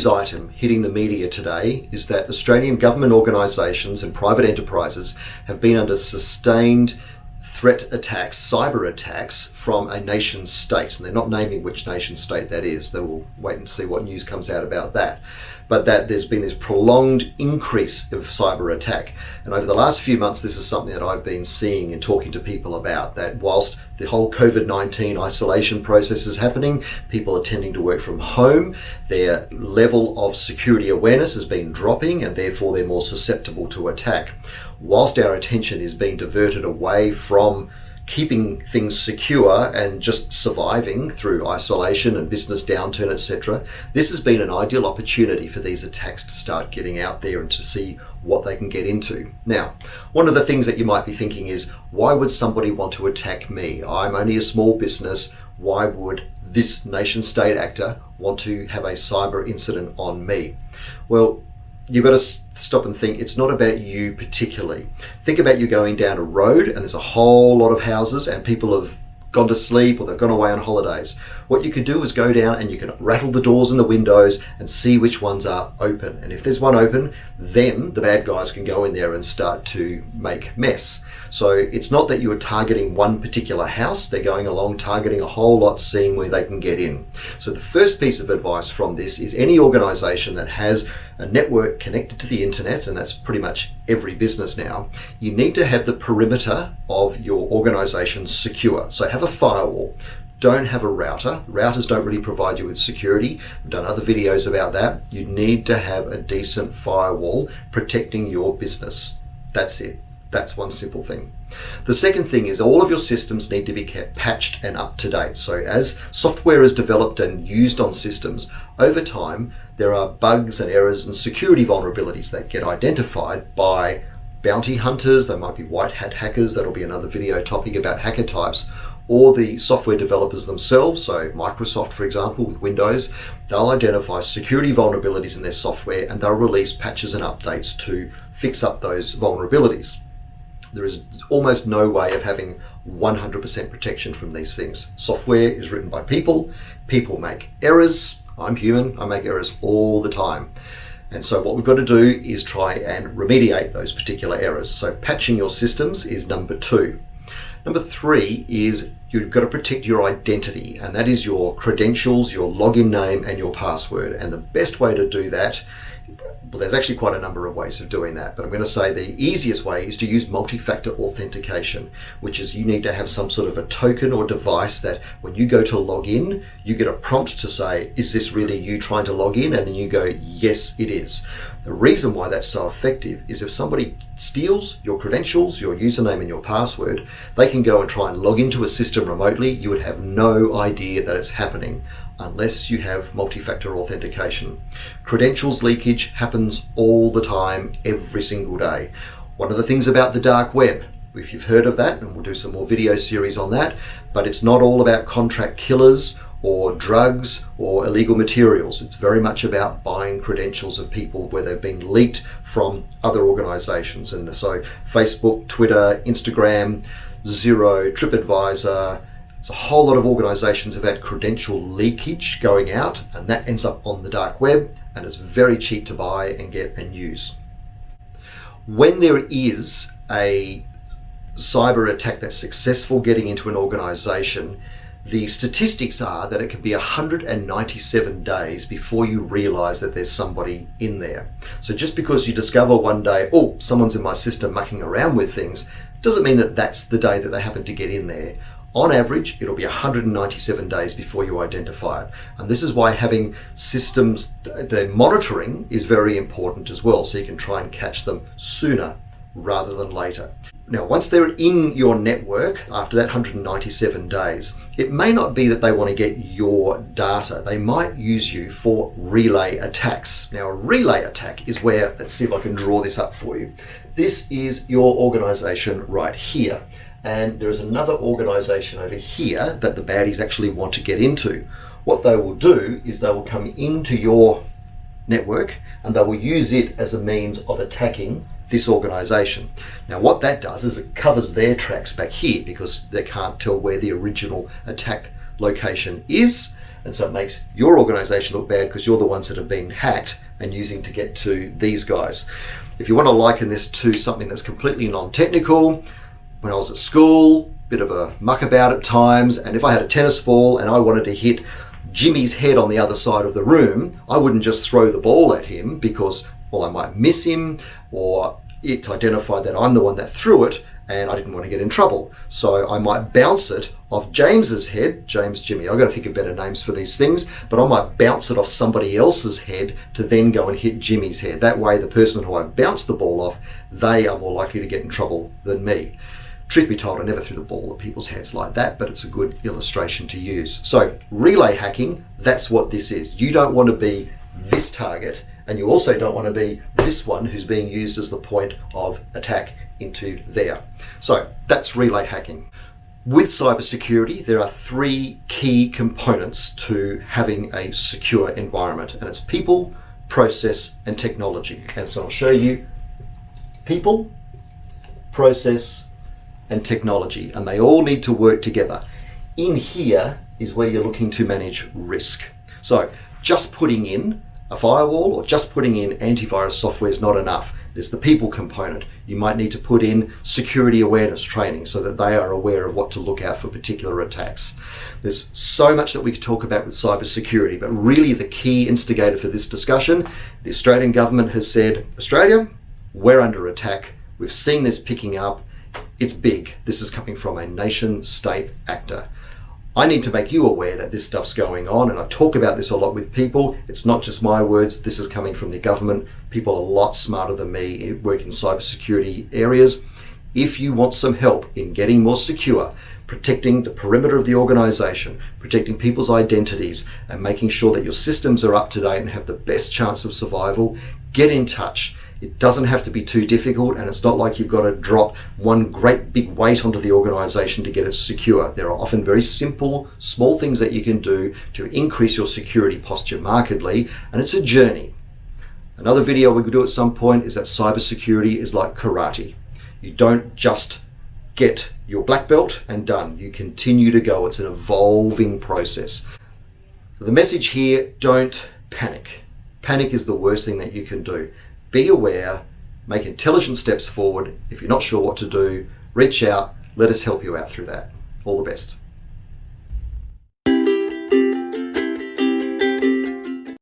news item hitting the media today is that Australian government organisations and private enterprises have been under sustained threat attacks, cyber attacks from a nation state. And they're not naming which nation state that is. They will wait and see what news comes out about that. But that there's been this prolonged increase of cyber attack. And over the last few months, this is something that I've been seeing and talking to people about, that whilst the whole COVID-19 isolation process is happening, people are tending to work from home, their level of security awareness has been dropping, and therefore they're more susceptible to attack. Whilst our attention is being diverted away from keeping things secure and just surviving through isolation and business downturn, etc., this has been an ideal opportunity for these attacks to start getting out there and to see what they can get into. Now, one of the things that you might be thinking is, why would somebody want to attack me? I'm only a small business. Why would this nation state actor want to have a cyber incident on me? Well, you've got to stop and think. It's not about you particularly. Think about you going down a road and there's a whole lot of houses and people have gone to sleep or they've gone away on holidays. What you could do is go down and you can rattle the doors and the windows and see which ones are open. And if there's one open, then the bad guys can go in there and start to make mess. So it's not that you are targeting one particular house. They're going along targeting a whole lot, seeing where they can get in. So the first piece of advice from this is any organization that has a network connected to the internet, and that's pretty much every business now, you need to have the perimeter of your organization secure. So have a firewall. Don't have a router. Routers don't really provide you with security. I've done other videos about that. You need to have a decent firewall protecting your business. That's it. That's one simple thing. The second thing is all of your systems need to be kept patched and up to date. So as software is developed and used on systems, over time, there are bugs and errors and security vulnerabilities that get identified by bounty hunters. They might be white hat hackers. That'll be another video topic about hacker types, or the software developers themselves. So Microsoft, for example, with Windows, they'll identify security vulnerabilities in their software and they'll release patches and updates to fix up those vulnerabilities. There is almost no way of having 100% protection from these things. Software is written by people. People make errors. I'm human. I make errors all the time. And so what we've got to do is try and remediate those particular errors. So patching your systems is number 2. Number 3 is you've got to protect your identity, and that is your credentials, your login name, and your password. And the best way to do that, well, there's actually quite a number of ways of doing that, but I'm going to say the easiest way is to use multi-factor authentication, which is you need to have some sort of a token or device that when you go to log in, you get a prompt to say, is this really you trying to log in? And then you go, yes, it is. The reason why that's so effective is if somebody steals your credentials, your username and your password, they can go and try and log into a system remotely. You would have no idea that it's happening unless you have multi-factor authentication. Credentials leakage happens all the time, every single day. One of the things about the dark web, if you've heard of that, and we'll do some more video series on that, but it's not all about contract killers or drugs or illegal materials. It's very much about buying credentials of people where they've been leaked from other organizations. And so Facebook, Twitter, Instagram, Xero, TripAdvisor, it's a whole lot of organizations have had credential leakage going out, and that ends up on the dark web, and it's very cheap to buy and get and use. When there is a cyber attack that's successful getting into an organization, the statistics are that it can be 197 days before you realize that there's somebody in there. So just because you discover one day, oh, someone's in my system mucking around with things, doesn't mean that that's the day that they happen to get in there. On average, it'll be 197 days before you identify it. And this is why having systems, the monitoring is very important as well, so you can try and catch them sooner rather than later. Now, once they're in your network, after that 197 days, it may not be that they want to get your data. They might use you for relay attacks. Now, a relay attack is where, let's see if I can draw this up for you. This is your organization right here. And there is another organization over here that the baddies actually want to get into. What they will do is they will come into your network and they will use it as a means of attacking this organization. Now what that does is it covers their tracks back here because they can't tell where the original attack location is, And so it makes your organization look bad because you're the ones that have been hacked and using to get to these guys. If you want to liken this to something that's completely non-technical, when I was at school, bit of a muck about at times, and if I had a tennis ball and I wanted to hit Jimmy's head on the other side of the room, I wouldn't just throw the ball at him because, well, I might miss him, or it's identified that I'm the one that threw it and I didn't want to get in trouble. So I might bounce it off James's head, James, Jimmy, I've got to think of better names for these things, but I might bounce it off somebody else's head to then go and hit Jimmy's head. That way the person who I bounced the ball off, they are more likely to get in trouble than me. Truth be told, I never threw the ball at people's heads like that, but it's a good illustration to use. So relay hacking, that's what this is. You don't want to be this target, and you also don't want to be this one who's being used as the point of attack into there. So that's relay hacking. With cybersecurity, there are three key components to having a secure environment, and it's people, process, and technology. And so I'll show you people, process, and technology, and they all need to work together. In here is where you're looking to manage risk. So just putting in a firewall or just putting in antivirus software is not enough. There's the people component. You might need to put in security awareness training so that they are aware of what to look out for particular attacks. There's so much that we could talk about with cybersecurity, but really the key instigator for this discussion, the Australian government has said, Australia, we're under attack. We've seen this picking up. It's big. This is coming from a nation state actor. I need to make you aware that this stuff's going on, and I talk about this a lot with people. It's not just my words. This is coming from the government. People a lot smarter than me work in cybersecurity areas. If you want some help in getting more secure, protecting the perimeter of the organization, protecting people's identities, and making sure that your systems are up to date and have the best chance of survival, get in touch. It doesn't have to be too difficult, and it's not like you've got to drop one great big weight onto the organization to get it secure. There are often very simple, small things that you can do to increase your security posture markedly, and it's a journey. Another video we could do at some point is that cybersecurity is like karate. You don't just get your black belt and done. You continue to go. It's an evolving process. So the message here, don't panic. Panic is the worst thing that you can do. Be aware, make intelligent steps forward. If you're not sure what to do, reach out, let us help you out through that. All the best.